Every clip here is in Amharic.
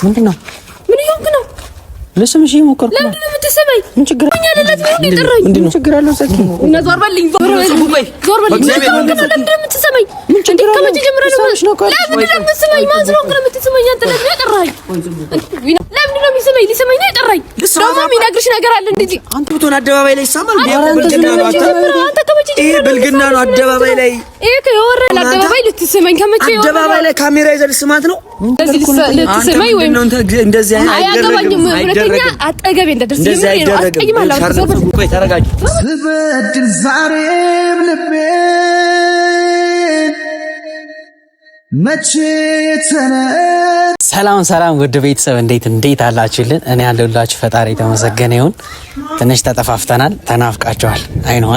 ምንድነው? ለስምሽ ይሞክር። ለምንድን ነው የምትሰማኝ? ምን ችግር አለ? ለምን ነው የጠራኝ? ምንድነው ችግር አለው? ሰኪ እና ዞር በልኝ። ለምንድን ነው የምትሰማኝ? ምን ችግር አለው? ከመቼ ጀምረህ ነው? ለምንድን ነው የምትሰማኝ? ማን ስለሆንክ ነው የምትሰማኝ? አንተ ለምን ነው የጠራኸኝ? ለምንድን ነው የሚሰማኝ? ሊሰማኝ ነው የጠራኝ። ደግሞ የሚነግርሽ ነገር አለ እንደዚህ። አንተ ብትሆን አደባባይ ላይ ይሰማል። ብልግና ነው። ይሄ ብልግና ነው። አደባባይ ላይ ይሄ ከወረደ አደባባይ ልትሰማኝ ከመቼ አደባባይ ላይ ካሜራ ይዘህ ልስማት ነው? እንደዚህ ልትሰማኝ ወይ እንደዚህ አይደረግም። ሁለተኛ አጠገቤ እንደደርስ ይምር አስቀይማለሁ። ቆይ ተረጋጊ። ስበድል ዛሬም ልቤ መቼ ሰላም ውድ ቤተሰብ እንዴት አላችሁልን? እኔ ያለሁላችሁ ፈጣሪ የተመሰገነ ይሁን። ትንሽ ተጠፋፍተናል፣ ተናፍቃችኋል። አይ ነው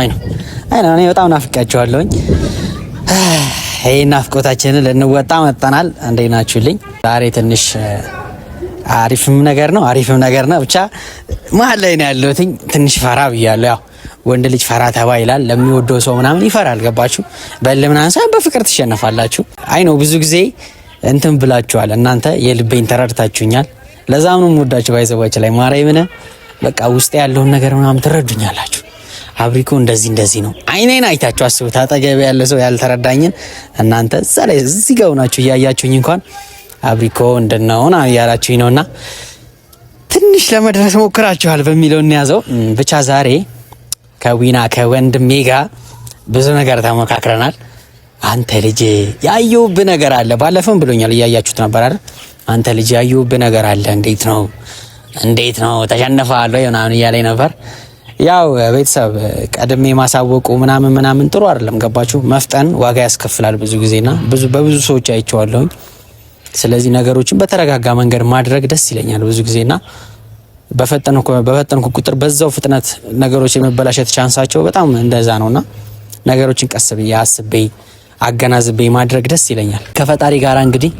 እኔ በጣም ናፍቃችኋለሁኝ። ይሄን ናፍቆታችንን ልንወጣ መጥተናል። እንዴት ናችሁልኝ? ዛሬ ትንሽ አሪፍም ነገር ነው። ብቻ መሀል ላይ ነው ያለሁት። ትንሽ ፈራ ብያለሁ። ያው ወንድ ልጅ ፈራ ተባ ይላል። ለሚወደው ሰው ምናምን ይፈራል። ገባችሁ? በልምናን ሳይሆን በፍቅር ትሸነፋላችሁ። አይ ነው ብዙ ጊዜ እንትን ብላችኋል። እናንተ የልቤን ተረድታችሁኛል። ለዛም ነው የምወዳችሁ። ባይዘባች ላይ ማርያምን በቃ ውስጥ ያለውን ነገር ምናምን ትረዱኛላችሁ። አብሪኮ እንደዚህ ነው። አይኔን አይታችሁ አስቡት። አጠገቤ ያለ ሰው ያልተረዳኝን እናንተ እዛ ላይ እዚህ ጋር ሆናችሁ እያያችሁኝ እንኳን አብሪኮ እንደነውና ያላችሁኝ ነውና ትንሽ ለመድረስ ሞክራችኋል በሚለው እንያዘው። ብቻ ዛሬ ከዊና ከወንድሜ ጋር ብዙ ነገር ተመካክረናል። አንተ ልጅ ያየሁብህ ነገር አለ። ባለፈም ብሎኛል፣ እያያችሁት ነበር አይደል? አንተ ልጅ ያየሁብህ ነገር አለ። እንዴት ነው ተሸነፈሃል ወይ ምናምን እያለኝ ነበር። ያው ቤተሰብ ቀድሜ ማሳወቁ ምናምን ጥሩ አይደለም። ገባችሁ? መፍጠን ዋጋ ያስከፍላል ብዙ ጊዜና በብዙ ሰዎች አይቼዋለሁኝ። ስለዚህ ነገሮችን በተረጋጋ መንገድ ማድረግ ደስ ይለኛል ብዙ ጊዜና በፈጠንኩ ቁጥር በዛው ፍጥነት ነገሮች የመበላሸት ቻንሳቸው በጣም እንደዛ ነውና ነገሮችን ቀስ ብዬ አስቤ አገናዝቤ ማድረግ ደስ ይለኛል። ከፈጣሪ ጋር እንግዲህ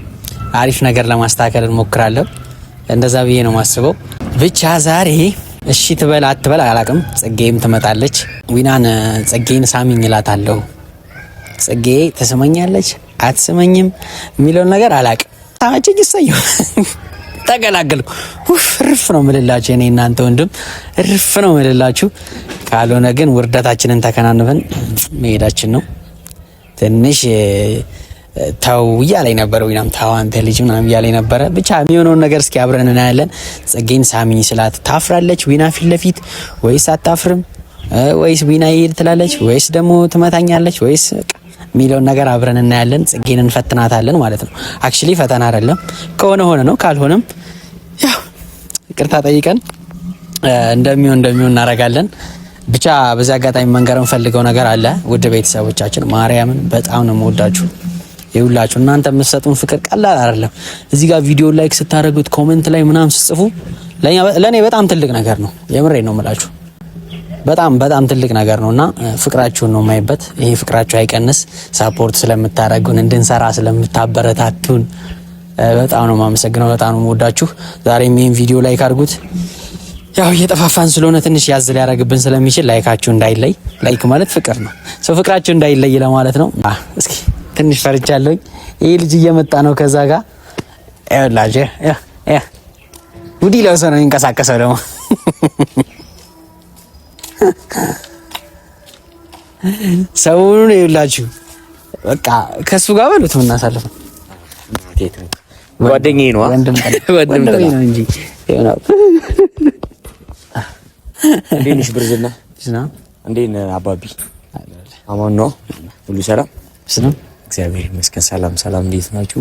አሪፍ ነገር ለማስተካከል እንሞክራለሁ። እንደዛ ብዬ ነው ማስበው። ብቻ ዛሬ እሺ ትበል አትበል አላቅም። ጽጌም ትመጣለች። ዊናን ጽጌን ሳሚኝ እላታለሁ። ጽጌ ትስመኛለች አትስመኝም የሚለውን ነገር አላቅም። ታመጭኝ ይሰየው ተገላገልኩ። እርፍ ነው ምልላችሁ። እኔ እናንተ ወንድም እርፍ ነው ምልላችሁ። ካልሆነ ግን ውርደታችንን ተከናንበን መሄዳችን ነው። ትንሽ ተው እያለኝ ነበረ። ወይናም ተው አንተ ልጅ ምናምን እያለኝ ነበረ። ብቻ የሚሆነውን ነገር እስኪ አብረን እናያለን። ጽጌን ሳሚኝ ስላት ታፍራለች ዊና ፊት ለፊት ወይስ አታፍርም? ወይስ ዊና ይሄድ ትላለች ወይስ ደግሞ ትመታኛለች ወይስ የሚለውን ነገር አብረን እናያለን። ጽጌን እንፈትናታለን ማለት ነው። አክቹሊ ፈተና አይደለም፣ ከሆነ ሆነ ነው፣ ካልሆነም ያው ይቅርታ ጠይቀን እንደሚሆን እናደርጋለን። ብቻ በዚህ አጋጣሚ መንገር እንፈልገው ነገር አለ። ውድ ቤተሰቦቻችን ማርያምን በጣም ነው የምወዳችሁ። ይውላችሁ እናንተ የምትሰጡን ፍቅር ቀላል አይደለም። እዚህ ጋር ቪዲዮ ላይክ ስታደርጉት ኮሜንት ላይ ምናምን ስጽፉ ለኔ በጣም ትልቅ ነገር ነው። የምሬን ነው የምላችሁ። በጣም ትልቅ ነገር ነውና ፍቅራችሁን ነው የማይበት። ይሄ ፍቅራችሁ አይቀንስ። ሳፖርት ስለምታረጉን እንድንሰራ ስለምታበረታቱን በጣም ነው የማመሰግነው። በጣም ነው የምወዳችሁ። ዛሬም ይሄን ቪዲዮ ላይክ አድርጉት። ያው እየጠፋፋን ስለሆነ ትንሽ ያዝ ሊያደርግብን ስለሚችል ላይካችሁ እንዳይለይ። ላይክ ማለት ፍቅር ነው። ሰው ፍቅራችሁ እንዳይለይ ለማለት ነው። እስኪ ትንሽ ፈርቻለሁኝ። ይሄ ልጅ እየመጣ ነው ከዛ ጋር ያላጀ ውዲ ለውሰ ነው የሚንቀሳቀሰው ደግሞ ሰውን ይላችሁ በቃ ከሱ ጋር በሉት ምናሳልፈው ጓደኛዬ ነው ነው እንጂ ይሆናል። እንዴት ብርዝና እንዴት አባቢ አማን ነው? ሁሉ ሰላም ነው? እግዚአብሔር ይመስገን። ሰላም እንዴት ናችሁ?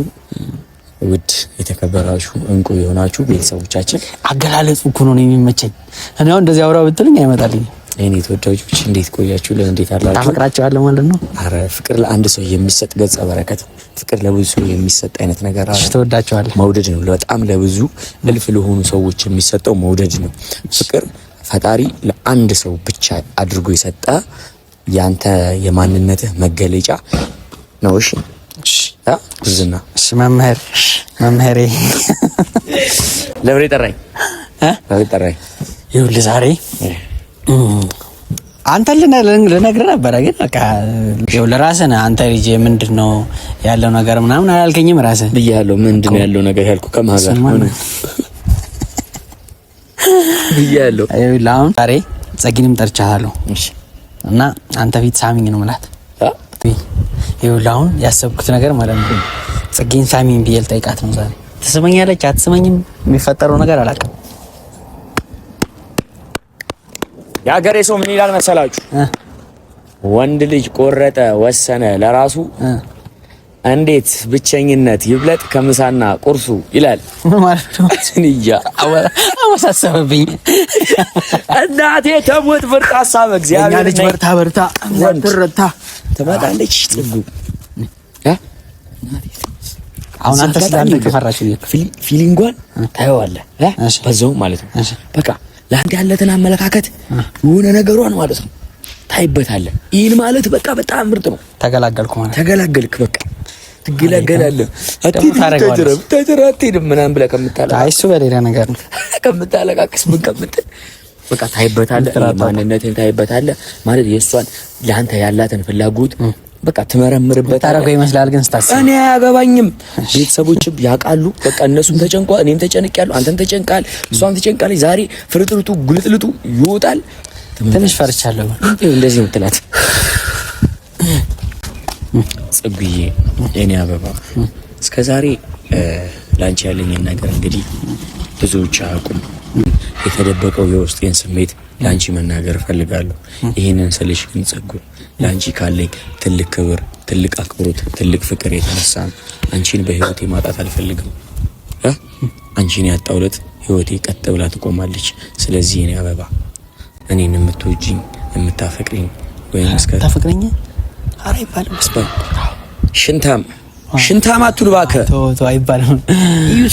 ውድ የተከበራችሁ እንቁ የሆናችሁ ቤተሰቦቻችን አገላለጹ እኮ ነው የሚመቸኝ። እኔ አሁን እንደዚህ አውራ ብትልኝ አይመጣልኝ። እኔ ተወዳጆች እንዴት ቆያችሁ? እንዴት አላችሁ? ታፈቅራችኋለሁ ማለት ነው? አረ ፍቅር ለአንድ ሰው የሚሰጥ ገጸ በረከት፣ ፍቅር ለብዙ ሰው የሚሰጥ አይነት ነገር አለ። ተወዳችኋለሁ። መውደድ ነው። በጣም ለብዙ እልፍ ለሆኑ ሰዎች የሚሰጠው መውደድ ነው። ፍቅር ፈጣሪ ለአንድ ሰው ብቻ አድርጎ የሰጠ ያንተ የማንነትህ መገለጫ ነው። እሺ ጉዝና መምህሬ ለብሬ ጠራኝ። ይኸውልህ ዛሬ አንተ ልነግርህ ነበረ ግን በቃ ይኸው ለራስህ ነህ አንተ ልጅ ምንድነው ያለው ነገር ምናምን አላልከኝም ራስህ ብያለሁ ምንድነው ያለው ነገር ያልኩ ከማጋር ነው ብያለሁ ይኸውልህ አሁን ዛሬ ጸጊንም ጠርቻታለሁ እሺ እና አንተ ፊት ሳሚኝ ነው ማለት ይኸውልህ አሁን ያሰብኩት ነገር ማለት ነው ጸጊን ሳሚኝ ብዬ ልጠይቃት ነው ዛሬ ትስመኛለች አትስመኝም የሚፈጠረው ነገር አላውቅም ያገሬ ሰው ምን ይላል መሰላችሁ ወንድ ልጅ ቆረጠ ወሰነ ለራሱ እንዴት ብቸኝነት ይብለጥ ከምሳና ቁርሱ ይላል ማለት ነው እንጃ አወሳሰበብኝ እናቴ ተሞት በርታ ሐሳብ እግዚአብሔር ልጅ በርታ ወንድርታ ተመጣለች ጽጉ አሁን አንተ ስላንተ ከፈራሽ ፊሊንጓን ታየዋለህ በዛው ማለት ነው በቃ ለአንተ ያለትን አመለካከት የሆነ ነገሯን ማለት ነው ታይበታለህ ይሄን ማለት በቃ በጣም ምርጥ ነው ተገላገልኩ ማለት ተገላገልክ በቃ ትገላገላለህ አትተረተረተረተረ ምናምን ብለህ ከምታለቃ አይሱ በሌላ ነገር ነው ከምታለቃቅስ ምን ከምትል በቃ ታይበታለህ ማንነትን ታይበታለህ ማለት የእሷን ለአንተ ያላትን ፍላጎት በቃ ትመረምርበት ታረገው ይመስላል ግን ስታስብ እኔ አያገባኝም ቤተሰቦችም ያውቃሉ በቃ እነሱም ተጨንቀዋል እኔም ተጨንቄያለሁ አንተም ተጨንቃል እሷም ተጨንቃለች ዛሬ ፍርጥርቱ ጉልጥልጡ ይወጣል ትንሽ ፈርቻለሁ እንደዚህ ምትላት ጽጉዬ የኔ አበባ እስከዛሬ ላንቺ ያለኝን ነገር እንግዲህ ብዙዎች አያውቁም የተደበቀው የውስጤን ስሜት ላንቺ መናገር ፈልጋለሁ ይሄንን ስልሽ ግን ጽጉ ላንቺ ካለኝ ትልቅ ክብር ትልቅ አክብሮት ትልቅ ፍቅር የተነሳ አንቺን በህይወቴ ማጣት አልፈልግም አንቺን ያጣውለት ህይወቴ ቀጥ ብላ ትቆማለች ስለዚህ የኔ አበባ እኔን የምትወጂኝ የምታፈቅሪኝ ወይም እስከ ታፈቅሪኝ አረ ይባል ሽንታም አትልባከ ቶ አይባልም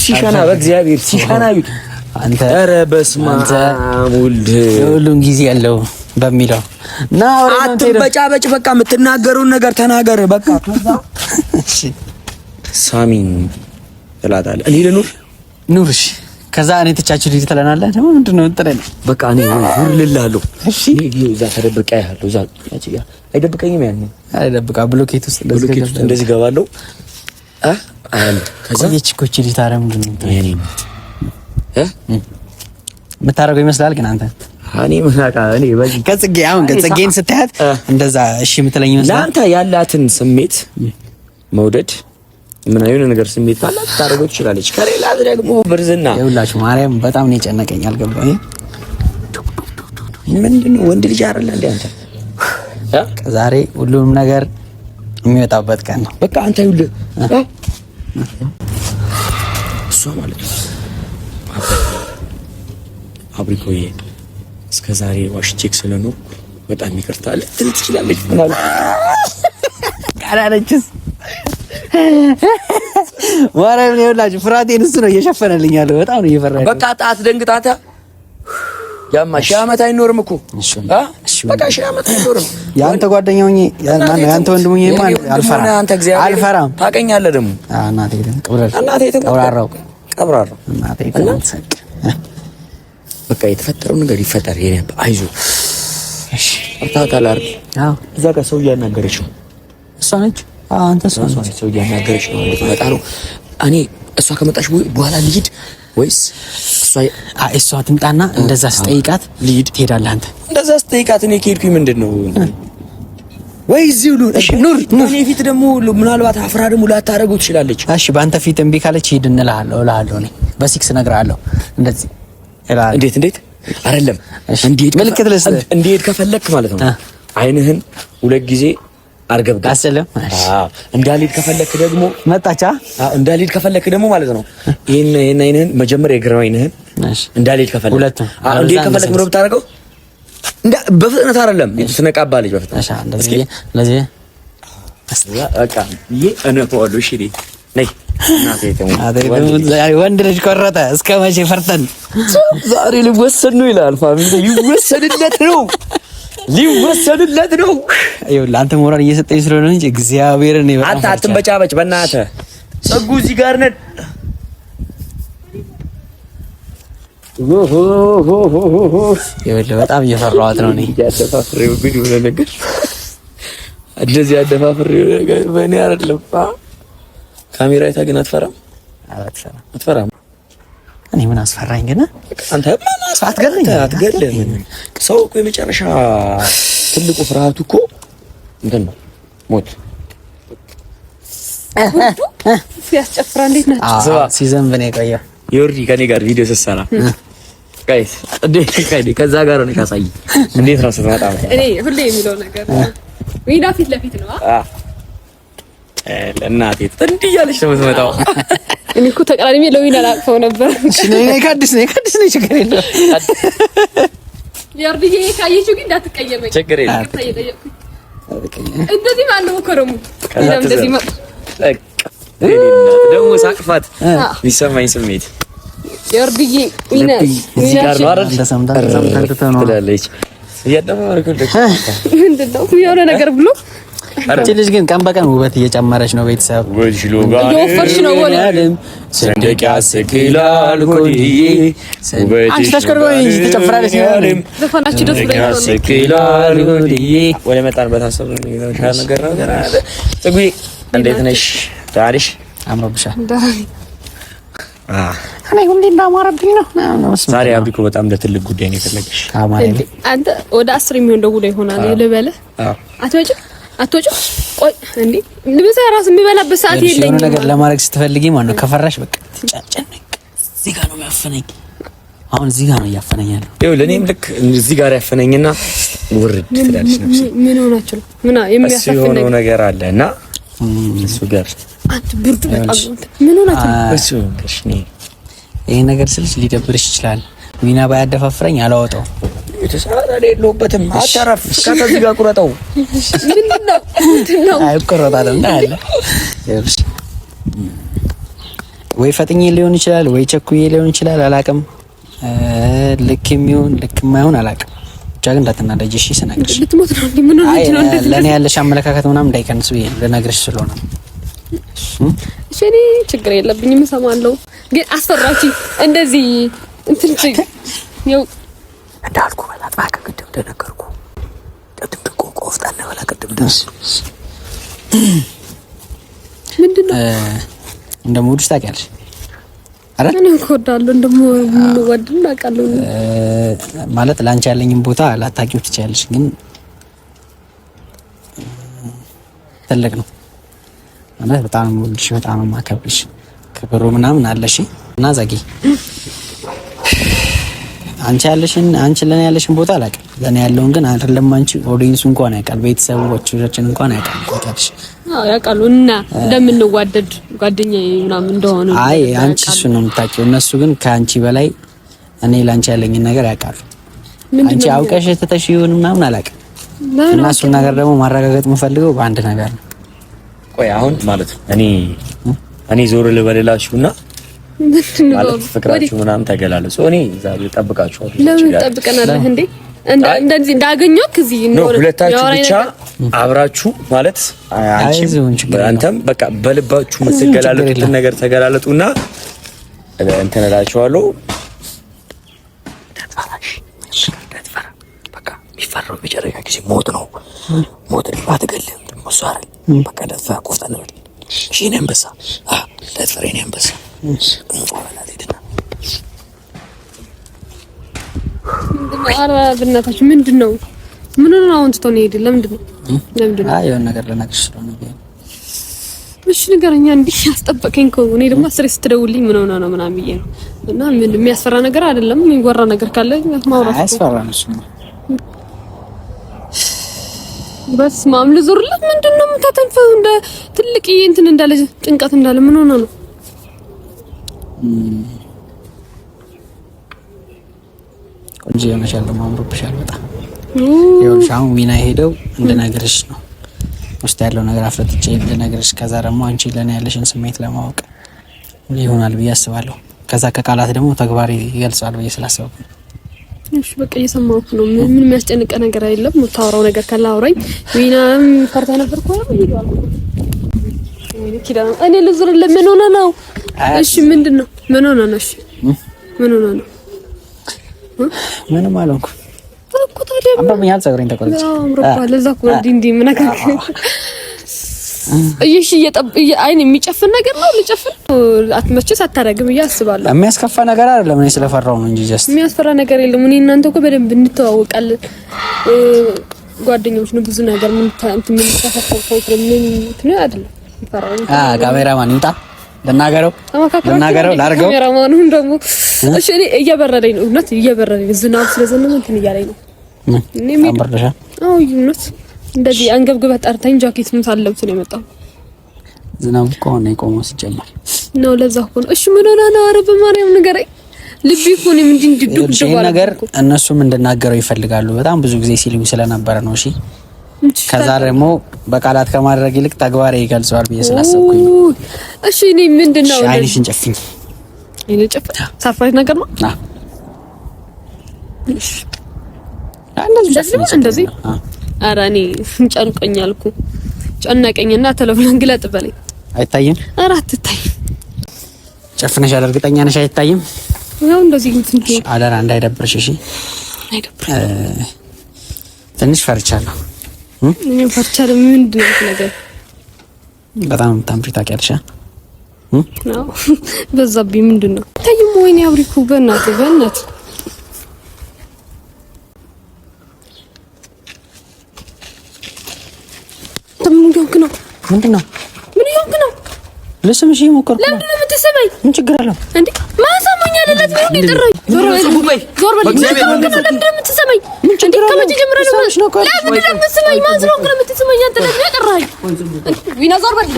ሲሻና በእግዚአብሔር ሲሻና ይሁት አንተ ኧረ በስመ አብ ወልድ ሁሉም ጊዜ ያለው በሚለው እና አትበጫበጭ በቃ የምትናገረውን ነገር ተናገር በቃ እሺ ሳሚን ትላታለህ እኔ ልኑር እሺ ከዛ እኔ ተቻችሁ ልጅ ትለናለህ ደግሞ ምንድነው እንጥረን በቃ እኔ ሁርልልሃለሁ እሺ እዛ ተደብቀ ያለው እዛ ያቺ አይደብቀኝም ያን አይደብቃ ብሎኬት ውስጥ እንደዚህ ገባለሁ ከዛ የቺኮቺ ልጅ ታረም ምንድነው የኔ የምታረገው ይመስላል ግን አንተ እኔ ምናቃ እኔ በዚህ ከጽጌ አሁን ከጽጌን ስታያት እንደዛ እሺ የምትለኝ ይመስላል ለአንተ ያላትን ስሜት መውደድ ምን አይሆነ ነገር ስሜት ካላት ታረገው ትችላለች ከሌላ ደግሞ ብርዝና ይውላችሁ ማርያም በጣም ነው የጨነቀኝ አልገባኝ ምንድነው ወንድ ልጅ አይደለ እንዴ አንተ ዛሬ ሁሉም ነገር የሚወጣበት ቀን ነው በቃ አንተ ይኸውልህ እሷ ማለት ነው አብሪኮዬ እስከዛሬ ዋሽቼክ ስለኖር በጣም ይቅርታል ትችላለች ምናምን ካላለችስ ማርያም ነው ይኸውላችሁ ፍራቴን እሱ ነው እየሸፈነልኝ ያለው በጣም ነው እየፈራኝ በቃ ጣት ደንግጣታ ያማ ሺህ ዓመት አይኖርም እኮ በቃ ሺህ ዓመት አይኖርም ያንተ ጓደኛው ማን ያንተ ወንድሙኝ ማን አልፈራም ታቀኛለህ ደግሞ እናቴ ቀብራራው እናቴ በቃ የተፈጠረው ነገር ይፈጠር የኔ አይዞ እሺ አታታላር እዛ ጋር ሰው እያናገረች ነው እሷ ነች አንተ ሰው እያናገረች ነው ልትመጣ ነው እኔ እሷ ከመጣች በኋላ ልሂድ ወይስ እሷ ትምጣና እንደዛ ስጠይቃት ልሂድ ትሄዳለህ አንተ እንደዛ ስጠይቃት እኔ ከሄድኩኝ ምንድነው ወይ እዚሁ እሺ ኑር እኔ ፊት ደግሞ ምናልባት አፍራ ደግሞ ላታረገው ትችላለች እሺ ባንተ ፊት እምቢ ካለች ሂድ እንልሃለሁ እኔ በሲክስ እነግርሃለሁ እንደዚህ እንዴት አይደለም እንዴት ከፈለክ ማለት ነው አይንህን ሁለት ጊዜ አርገብጋ አሰለም እንዳልሄድ ከፈለክ ደግሞ መጣቻ እንዳልሄድ ከፈለክ ደግሞ ማለት ነው ይሄን አይንህን መጀመሪያ የግራው አይንህን እንዳልሄድ ከፈለክ ሁለቱም እንዴት ከፈለክ ነው ብታረገው በፍጥነት አይደለም ትነቃባለች በፍጥነት ለዚህ በቃ ይሄ እነሆ እሺ ነይ ወንድ ልጅ ቆረጠ እስከ መቼ ፈርተን ዛሬ ሊወሰድ ነው ይላል ፋሚሊ ሊወሰድለት ነው ይኸውልህ አንተ ሞራል እየሰጠኝ ስለሆነ እንጂ እግዚአብሔርን ነው አንተ አትንበጫበጭ በእናትህ ጸጉ እዚህ ጋር ነን በጣም እየፈራኋት ነው እኔ ያደፋፍሬው ግን የሆነ ነገር እንደዚህ ያደፋፍሬው ነገር በእኔ አይደለም። ካሜራ አይታ ግን አትፈራም። እኔ ምን አስፈራኝ ግን አንተ አትገለኝ። ሰው እኮ የመጨረሻ ትልቁ ፍርሃቱ እኮ እንትን ነው ሞት። ሲያስጨፍራ እንዴት ናቸው ሲዘንብ ነው የቆየው። ዮርዲ ከኔ ጋር ቪዲዮ ስትሰራ ጋይስ እንዴ ከዛ ጋር ነው ካሳይ እንዴት ነው ስትመጣ እኔ ሁሌ የሚለው ነገር ወይና ፊት ለፊት ነው ለእናቴ እንዲህ እያለች ነው የምትመጣው። እኔ እኮ ተቀራኒሜ ለዊና ላቅፈው ነበር። እኔ ካዲስ ነኝ ችግር የለም። ዮርዲዬ ካየችው ግን እንዳትቀየመኝ ችግር የለም። እንደዚህ ማለት ነው ኮረሙ እንደዚህ ማለት ደግሞ ሳቅፋት የሚሰማኝ ስሜት ዮርዲዬ ዊና እዚህ ጋር ነው አይደል? ትላለች እያደማረኩልሽ ምንድን ነው የሆነ ነገር ብሎ እቺ ልጅ ግን ቀን በቀን ውበት እየጨመረች ነው። ቤተሰብ እየወፈርሽ ነው ወለ ሰንደቅ ያስክላል ኮዲዬ አንቺ ተሽከርካሪ እንጂ ትጨፍራለች ነው ዘፈናችሁ ደስ ብሎኝ ነው ያስክላል ኮዲዬ ወለ መጣን በታሰብ ነገር አለ። ጽጉዬ እንዴት ነሽ? ታሪሽ አምሮብሻል። እኔ ሁሌ እንዳማረብኝ ነው። ዛሬ አብሪኮ በጣም ለትልቅ ጉዳይ ነው የፈለገሽ። አንተ ወደ 10 የሚሆን ደውሎ ይሆናል ልበለ አትወጪ ቆይ እንዴ ልብስ ራስ የሚበላበት ሰዓት የለኝም። የሆነ ነገር ለማድረግ ስትፈልጊ ማለት ነው ከፈራሽ በቃ ትጫጨነቅ። እዚህ ጋር ነው ያፈነኝ። አሁን እዚህ ጋር ነው ያፈነኛለሁ። ይኸው ለኔም ልክ እዚህ ጋር ያፈነኝና ውርድ ትላለች ነፍሴ። ምን ሆናችሁ ምን የሚያሳፍን ነገር አለና እሱ ጋር አንተ ብርዱ በጣም ምን ሆናችሁ እሱ ከሽኔ ይሄ ነገር ስልሽ ሊደብርሽ ይችላል። ዊና ባያደፋፍረኝ አላወጣው የተሳራ የለውበትም። አታራፍ ከዚህ ጋር ቁረጠው። ምንድነው አይቆረጣል እና አለ ወይ ፈጥኜ ሊሆን ይችላል ወይ ቸኩዬ ሊሆን ይችላል አላቅም። ልክ የሚሆን ልክ የማይሆን አላቅም። ብቻ ግን እንዳትናደጂ እሺ። ስነግርሽ ልትሞት ነው እንዴ? ምን ሆነች ነው እንደዚህ? ለኔ ያለሽ አመለካከት ምናምን እንዳይቀንስ ብዬ ልነግርሽ ስለሆነ እሺ። እኔ ችግር የለብኝም እሰማለሁ። ግን አስፈራቺ እንደዚህ እንትን ነው እንዳልኩ በላት ባካ ቅድም እንደነገርኩ ቅድም እኮ ቆፍጣና በላ ቅድም ደስ ምንድነው እንደምወድሽ ታውቂያለሽ አይደል? እኔ እኮዳለሁ እንደምወድና አውቃለሁ። ማለት ላንቺ ያለኝን ቦታ ላታውቂው ትችያለሽ፣ ግን ትልቅ ነው ማለት በጣም ወድሽ በጣም ማከብርሽ ክብሩ ምናምን አለሽ እና ዘጊ አንቺ ለኔ ያለሽን ቦታ አላውቅም። ለኔ ያለውን ግን አይደለም አንቺ ኦዲየንስ እንኳን ያውቃል፣ ቤተሰቦቻችን እንኳን ያውቃል። ታውቂያለሽ? አዎ ያውቃሉ። እና እንደምንዋደድ ጓደኛዬ ምናምን እንደሆነ አይ አንቺ እሱ ነው የምታውቂው። እነሱ ግን ከአንቺ በላይ እኔ ላንቺ ያለኝን ነገር ያውቃሉ። አንቺ አውቀሽ ተተሽ ይሁን ምናምን አላውቅም። እና እሱን ነገር ደግሞ ማረጋገጥ የምፈልገው በአንድ ነገር ነው። ቆይ አሁን ማለት እኔ ዞር ልበልላችሁና ማለት ፍቅራችሁ ምናምን ተገላለጹ። እኔ ዛሬ ጠብቃችኋለሁ። ለምን ጠብቀናለህ እንዴ? እንደዚህ እንዳገኘው ከዚህ ነው ሁለታችሁ ብቻ አብራችሁ ማለት አንተም በቃ በልባችሁ የምትገላለጡትን ነገር ተገላለጡና እንትን እላችኋለሁ። በቃ የሚፈራው መጨረሻ ጊዜ ሞት ነው። ሞት ባትገልም ደሞስ አይደል? በቃ ደፋ ቆፍጠን በል እሺ። እኔ አንበሳ ለትፈሬ እኔ አንበሳ በእናታችሁ ምንድነው? ምን ነው አሁን ትተው ነው ሄደ? ለምንድነው? አይ የሆነ ነገር ልነግርሽ ስለሆነ እሺ ንገረኛ። እንዲህ ያስጠበቀኝ እኮ እኔ ደግሞ አስሬ ስትደውልኝ ምን ሆነ ነው ምናምን ብዬ ነው። እና ምን የሚያስፈራ ነገር አይደለም። የሚወራ ነገር ካለ ማውራት አያስፈራም። እሱ በስመ አብ ልዞርለት ምንድነው የምታተንፈው? እንደ ትልቅ እንትን እንዳለ ጭንቀት እንዳለ ምን ሆነ ነው? ቆንጆ ሆነሻል፣ ደግሞ አምሮብሻል በጣም። ይኸውልሽ አሁን ዊና ሄደው እንደነገርሽ ነው ውስጥ ያለው ነገር አፍረጥቼ እንደነገርሽ፣ ከዛ ደግሞ አንቺ ለኔ ያለሽን ስሜት ለማወቅ ይሆናል ብዬ አስባለሁ። ከዛ ከቃላት ደግሞ ተግባር ይገልጻል ብዬ ስላሰብኩ እሺ በቃ እየሰማሁት ነው። ምን የሚያስጨንቀ ነገር አይደለም። የምታወራው ነገር ካለ አውራኝ። ዊናም ፈርታ ነበር እኮ ይላል። እኔ ልዝር ለምን ሆነ ነው? እሺ ምንድነው? ምን ሆነ ነው? እሺ ምን ሆነ ነው? ምንም አልሆንኩም እኮ ታዲያ አምሮብኛል። ፀጉሬን ተቆርጬ አምሮብኛል። ለዛ እኮ እንዲ ምን ነገር እሺ አይን የሚጨፍን ነገር ነው። ልጨፍን አትመችስ አታረግም እያስባለሁ። የሚያስከፋ ነገር አይደለም። እኔ ስለፈራው ነው እንጂ ጀስት የሚያስፈራ ነገር የለም። እኔ እናንተ እኮ በደንብ እንተዋወቃለን፣ ጓደኞች ነው። ብዙ ነገር ምን ተፈተፈው ምን አይደለም። ካሜራማን ይምጣ ልናገረው ላድርገው። ካሜራማኑን ደግሞ እሺ እኔ እየበረደኝ ነው፣ እውነት እየበረደኝ ዝናብ ስለዘነበ እንትን እያለኝ ነው። እኔ አምበርደሻ እውነት እንደዚህ አንገብግበህ ጠርተኝ ጃኬት ምን ሳለብስ ነው የመጣው። ዝናብ እኮ ነው የቆመው ሲጀመር ነው። ለዛ እኮ ነው። እሺ ምን ሆነ ነው? ኧረ በማርያም ንገረኝ። ልብ ይሁን ምን እንድድግ ነገር እነሱም እንድናገረው ይፈልጋሉ። በጣም ብዙ ጊዜ ሲሉኝ ስለነበረ ነው። እሺ ከዛ ደግሞ በቃላት ከማድረግ ይልቅ ተግባር ይገልጸዋል ብዬ ስላሰብኩኝ ነው። እሺ እኔ ምንድነው አይንሽን ጨፍኝ። እኔ ጨፍ ሳፋይት ነገር ነው። እሺ እንደዚህ ኧረ እኔ ጨንቆኛል እኮ ጨነቀኝና ተለብለን ግለጥ በለኝ። አይታይም? ኧረ አትታይም። ጨፍነሻል? እርግጠኛ ነሽ አይታይም? ያው እንደዚህ እንትን አደራ እንዳይደብርሽ። እሺ አይደብር። ትንሽ ፈርቻለሁ። እኔ ፈርቻለሁ። ምንድነው ነገር? በጣም ታምሪ ታውቂያለሽ? ነው በዛብኝ። ምንድነው ታይም? ወይኔ አብሪኩ በእናትህ ምንድነው? ምን ይሆንክ ነው? ለስምሽ ይሞክር። ለምንድን ነው የምትሰማኝ? ምን ችግር አለው እንዴ? ማሰማኝ አይደለም ነው የጠራኝ። ዞር በል ለምንድን ነው የምትሰማኝ? ምን ችግር አለው? ከመቼ ጀምረህ ነው? ለምንድን ነው የምትሰማኝ? ማን ስለሆንክ ነው የምትሰማኝ? አንተ ለምን የጠራኝ? ዊና ዞር በል።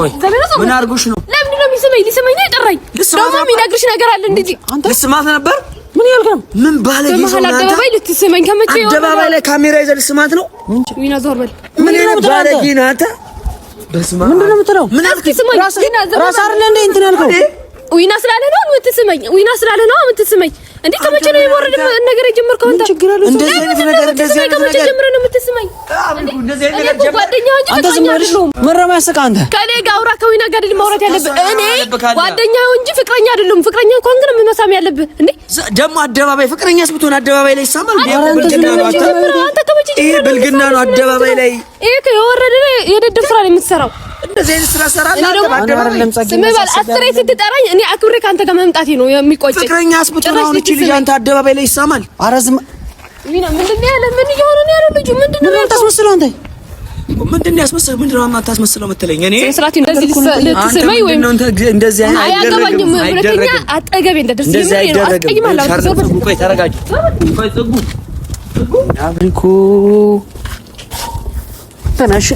ምን አድርጎሽ ነው? ለምንድን ነው የሚሰማኝ? ሊሰማኝ ነው የጠራኝ። ደግሞ የሚነግርሽ ነገር አለ እንዴ? አንተ ልስማት ነበር? ምን ያልከው? ምን ባለጌ ሰው ነው? አደባባይ ልትሰማኝ ከመቼ? አደባባይ ላይ ካሜራ ይዘህ ልስማት ነው? ዊና ዞር በል። ምን ባለጌ ነው አንተ? በስማ ምንድነው የምትለው? ምን አትስማኝ? ራስ አይደለ እንዴ እንትን ያልከው? ዊና ስላለ ነው የምትስመኝ? ዊና ስላለ ነው የምትስመኝ? እንዴ ከመቼ ነው የወረደ ነገር የጀመርከው አንተ? እንደዚህ አይነት ነገር እንደዚህ አይነት ከመቼ ጀምረህ ነው የምትስመኝ? እንደዚህ አይነት ነገር ጀምረህ ጓደኛው እንጂ አንተ ዝም ብለሽ መረማ ያስቃ። አንተ ከኔ ጋር አውራ፣ ከዊና ጋር አይደለም ማውራት ያለብህ። እኔ ጓደኛው እንጂ ፍቅረኛ አይደለም። ፍቅረኛ እንኳን ግን ምን መሳም ያለብህ እንዴ? ደግሞ አደባባይ ፍቅረኛስ ብትሆን አደባባይ ላይ ይሳማል እንዴ? ብልግና ነው። አንተ ከመቼ ጀምረህ ይሄ ብልግና ነው። አደባባይ ላይ ይሄ የወረደ የደደብ ስራ ነው የምትሰራው። እንደዚህ አይነት ስራ ሰራለህ አንተ በአደባባይ። ስም በል አስሬ ስትጠራኝ እኔ አክብሬ ካንተ ጋር መምጣቴ ነው የሚቆጨኝ። ፍቅረኛስ ብትሆን አሁን እቺ ልጅ አንተ አደባባይ ላይ ይሳማል? ኧረ ዝም ዊና ምንድን ነው ያለ? ምን እየሆነ ነው ያለው? ልጁ ምንድን ነው የምታስመስለው አንተ? ምንድን ነው ያስመስለው? ምንድን ነው የማታስመስለው የምትለኝ? እኔ ስራት እንደዚህ ልትስመኝ ወይ እንደዚህ አይደረግም። ሁለተኛ አጠገቤ እንደደርስ እንደዚህ አይደረግም። ቆይ ተረጋጊ። ቆይ ጽጉ አብሪኩ ተናሽ